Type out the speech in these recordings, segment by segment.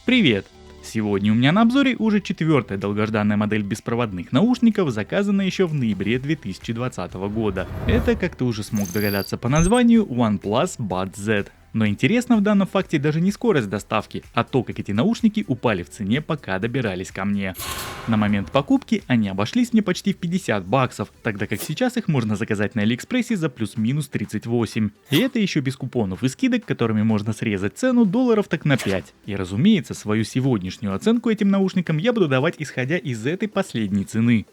Привет! Сегодня у меня на обзоре уже четвертая долгожданная модель беспроводных наушников, заказанная еще в ноябре 2020 года. Это, как ты уже смог догадаться по названию, OnePlus Buds Z. Но интересно в данном факте даже не скорость доставки, а то, как эти наушники упали в цене, пока добирались ко мне. На момент покупки они обошлись мне почти в $50, тогда как сейчас их можно заказать на Алиэкспрессе за плюс-минус 38. И это еще без купонов и скидок, которыми можно срезать цену долларов так на 5. И разумеется, свою сегодняшнюю оценку этим наушникам я буду давать исходя из этой последней цены.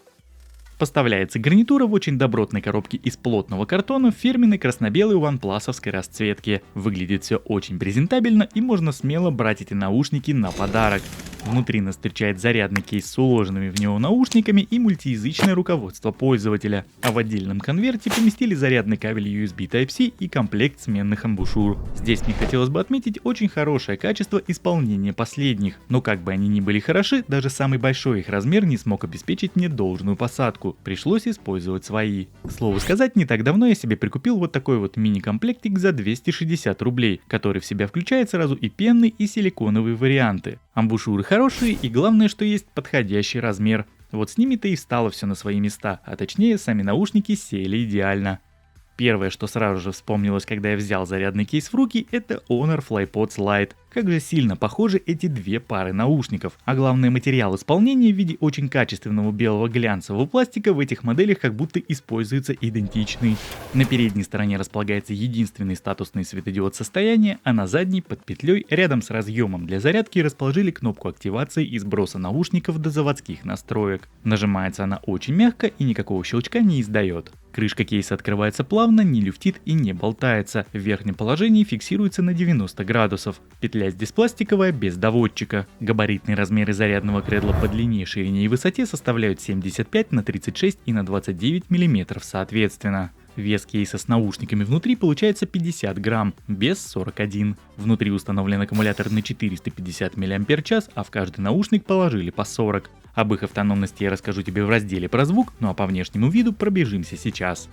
Поставляется гарнитура в очень добротной коробке из плотного картона в фирменной красно-белой OnePlus-овской расцветке. Выглядит все очень презентабельно и можно смело брать эти наушники на подарок. Внутри нас встречает зарядный кейс с уложенными в него наушниками и мультиязычное руководство пользователя. А в отдельном конверте поместили зарядный кабель USB Type-C и комплект сменных амбушюр. Здесь мне хотелось бы отметить очень хорошее качество исполнения последних. Но как бы они ни были хороши, даже самый большой их размер не смог обеспечить мне должную посадку. Пришлось использовать свои. К слову сказать, не так давно я себе прикупил вот такой вот мини-комплектик за 260 рублей, который в себя включает сразу и пенный, и силиконовые варианты. Амбушюры хорошие и главное, что есть подходящий размер. Вот с ними-то и встало все на свои места, а точнее сами наушники сели идеально. Первое, что сразу же вспомнилось, когда я взял зарядный кейс в руки, это Honor FlyPods Lite. Как же сильно похожи эти две пары наушников. А главное, материал исполнения в виде очень качественного белого глянцевого пластика в этих моделях как будто используется идентичный. На передней стороне располагается единственный статусный светодиод состояния, а на задней под петлей рядом с разъемом для зарядки расположили кнопку активации и сброса наушников до заводских настроек. Нажимается она очень мягко и никакого щелчка не издает. Крышка кейса открывается плавно, не люфтит и не болтается. В верхнем положении фиксируется на 90 градусов. Петля здесь пластиковая, без доводчика. Габаритные размеры зарядного кредла по длине, ширине и высоте составляют 75 на 36 и на 29 мм соответственно. Вес кейса с наушниками внутри получается 50 грамм, без 41. Внутри установлен аккумулятор на 450 мАч, а в каждый наушник положили по 40. Об их автономности я расскажу тебе в разделе про звук, ну а по внешнему виду пробежимся сейчас.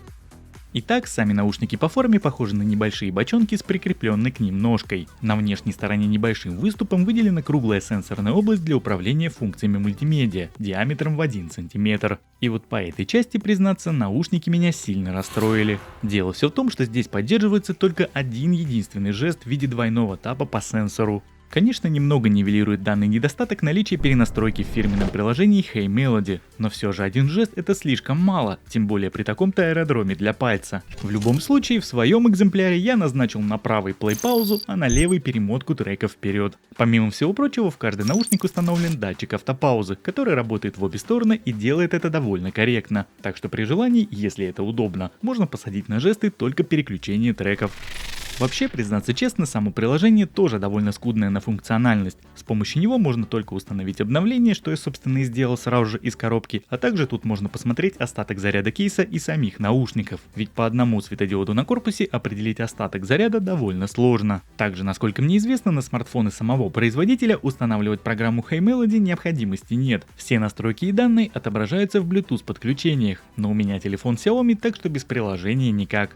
Итак, сами наушники по форме похожи на небольшие бочонки с прикрепленной к ним ножкой. На внешней стороне небольшим выступом выделена круглая сенсорная область для управления функциями мультимедиа диаметром в 1 см. И вот по этой части, признаться, наушники меня сильно расстроили. Дело все в том, что здесь поддерживается только один единственный жест в виде двойного тапа по сенсору. Конечно, немного нивелирует данный недостаток наличие перенастройки в фирменном приложении Hey Melody, но все же один жест это слишком мало, тем более при таком-то аэродроме для пальца. В любом случае, в своем экземпляре я назначил на правый плей-паузу, а на левый перемотку трека вперед. Помимо всего прочего, в каждый наушник установлен датчик автопаузы, который работает в обе стороны и делает это довольно корректно. Так что при желании, если это удобно, можно посадить на жесты только переключение треков. Вообще, признаться честно, само приложение тоже довольно скудное на функциональность. С помощью него можно только установить обновление, что я собственно и сделал сразу же из коробки, а также тут можно посмотреть остаток заряда кейса и самих наушников. Ведь по одному светодиоду на корпусе определить остаток заряда довольно сложно. Также, насколько мне известно, на смартфоны самого производителя устанавливать программу Hey Melody необходимости нет. Все настройки и данные отображаются в Bluetooth подключениях, но у меня телефон Xiaomi, так что без приложения никак.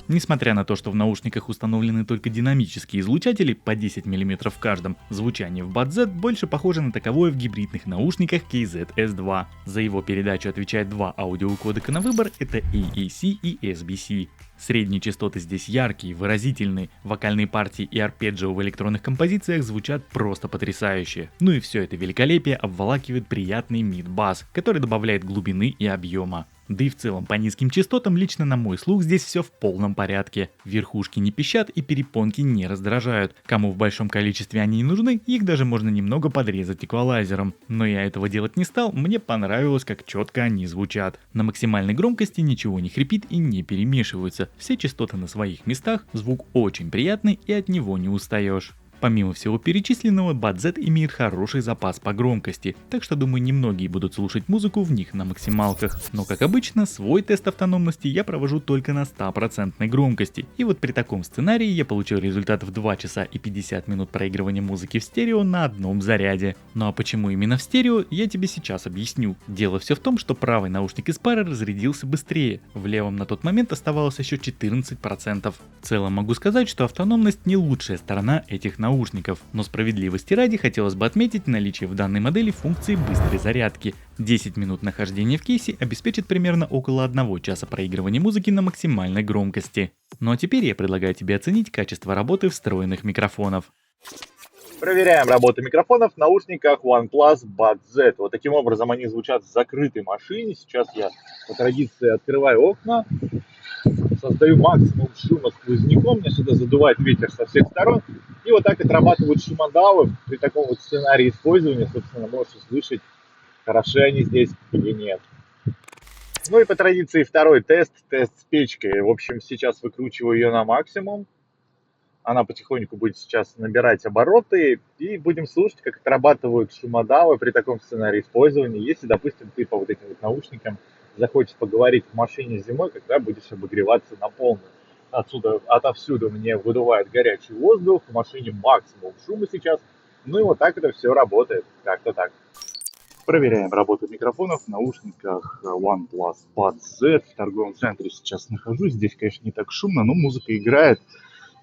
Несмотря на то, что в наушниках установлены только динамические излучатели по 10 мм в каждом, звучание в Buds Z больше похоже на таковое в гибридных наушниках KZ-S2. За его передачу отвечает два аудиокодека на выбор, это AAC и SBC. Средние частоты здесь яркие, выразительные, вокальные партии и арпеджио в электронных композициях звучат просто потрясающе. Ну и все это великолепие обволакивает приятный мид-бас, который добавляет глубины и объема. Да и в целом по низким частотам лично на мой слух здесь все в полном порядке. Верхушки не пищат и перепонки не раздражают. Кому в большом количестве они не нужны, их даже можно немного подрезать эквалайзером. Но я этого делать не стал, мне понравилось, как четко они звучат. На максимальной громкости ничего не хрипит и не перемешиваются. Все частоты на своих местах, звук очень приятный и от него не устаешь. Помимо всего перечисленного, Buds Z имеет хороший запас по громкости, так что думаю, немногие будут слушать музыку в них на максималках. Но как обычно, свой тест автономности я провожу только на 100% громкости. И вот при таком сценарии я получил результат в 2 часа и 50 минут проигрывания музыки в стерео на одном заряде. Ну а почему именно в стерео, я тебе сейчас объясню. Дело все в том, что правый наушник из пары разрядился быстрее, в левом на тот момент оставалось еще 14%. В целом могу сказать, что автономность не лучшая сторона этих наушников, но справедливости ради хотелось бы отметить наличие в данной модели функции быстрой зарядки. 10 минут нахождения в кейсе обеспечит примерно около 1 часа проигрывания музыки на максимальной громкости. Ну а теперь я предлагаю тебе оценить качество работы встроенных микрофонов. Проверяем работу микрофонов в наушниках OnePlus Buds Z. Вот таким образом они звучат в закрытой машине. Сейчас я по традиции открываю окна, создаю максимум шума сквозняком, меня сюда задувает ветер со всех сторон. И вот так отрабатывают шумодавы. При таком вот сценарии использования, собственно, можешь услышать, хороши они здесь или нет. Ну и по традиции второй тест с печкой. В общем, сейчас выкручиваю ее на максимум. Она потихоньку будет сейчас набирать обороты, и будем слушать, как отрабатывают шумодавы при таком сценарии использования. Если, допустим, ты по вот этим вот наушникам захочешь поговорить в машине зимой, когда будешь обогреваться на полную. Отовсюду мне выдувает горячий воздух, в машине максимум шума сейчас. Ну и вот так это все работает, как-то так. Проверяем работу микрофонов в наушниках OnePlus Buds Z. В торговом центре сейчас нахожусь. Здесь, конечно, не так шумно, но музыка играет.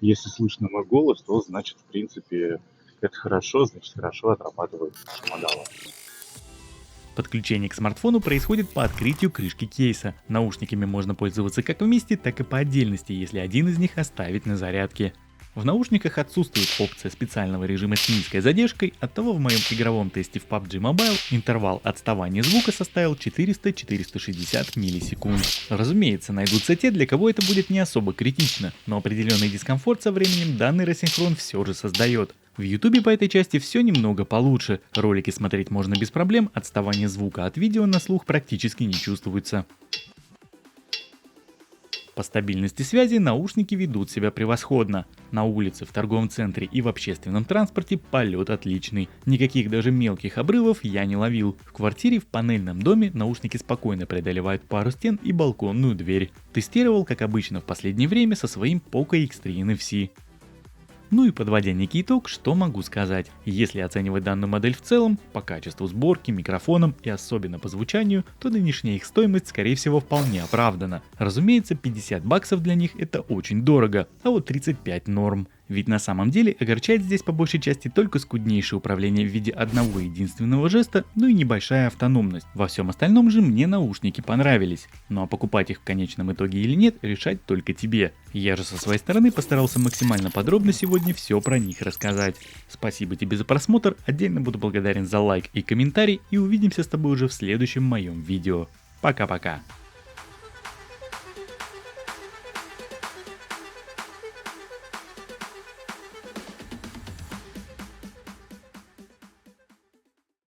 Если слышно мой голос, то значит, в принципе, это хорошо, значит, хорошо отрабатывают шумодавы. Подключение к смартфону происходит по открытию крышки кейса. Наушниками можно пользоваться как вместе, так и по отдельности, если один из них оставить на зарядке. В наушниках отсутствует опция специального режима с низкой задержкой, оттого в моем игровом тесте в PUBG Mobile интервал отставания звука составил 400-460 миллисекунд. Разумеется, найдутся те, для кого это будет не особо критично, но определенный дискомфорт со временем данный рассинхрон все же создает. В YouTube по этой части все немного получше, ролики смотреть можно без проблем, отставание звука от видео на слух практически не чувствуется. По стабильности связи наушники ведут себя превосходно. На улице, в торговом центре и в общественном транспорте полет отличный. Никаких даже мелких обрывов я не ловил. В квартире в панельном доме наушники спокойно преодолевают пару стен и балконную дверь. Тестировал, как обычно в последнее время, со своим Poco X3 NFC. Ну и подводя некий итог, что могу сказать. Если оценивать данную модель в целом, по качеству сборки, микрофонам и особенно по звучанию, то нынешняя их стоимость скорее всего вполне оправдана. Разумеется, $50 для них это очень дорого, а вот 35 норм. Ведь на самом деле огорчает здесь по большей части только скуднейшее управление в виде одного единственного жеста, ну и небольшая автономность. Во всем остальном же мне наушники понравились. Ну а покупать их в конечном итоге или нет, решать только тебе. Я же со своей стороны постарался максимально подробно сегодня все про них рассказать. Спасибо тебе за просмотр, отдельно буду благодарен за лайк и комментарий, и увидимся с тобой уже в следующем моем видео. Пока-пока.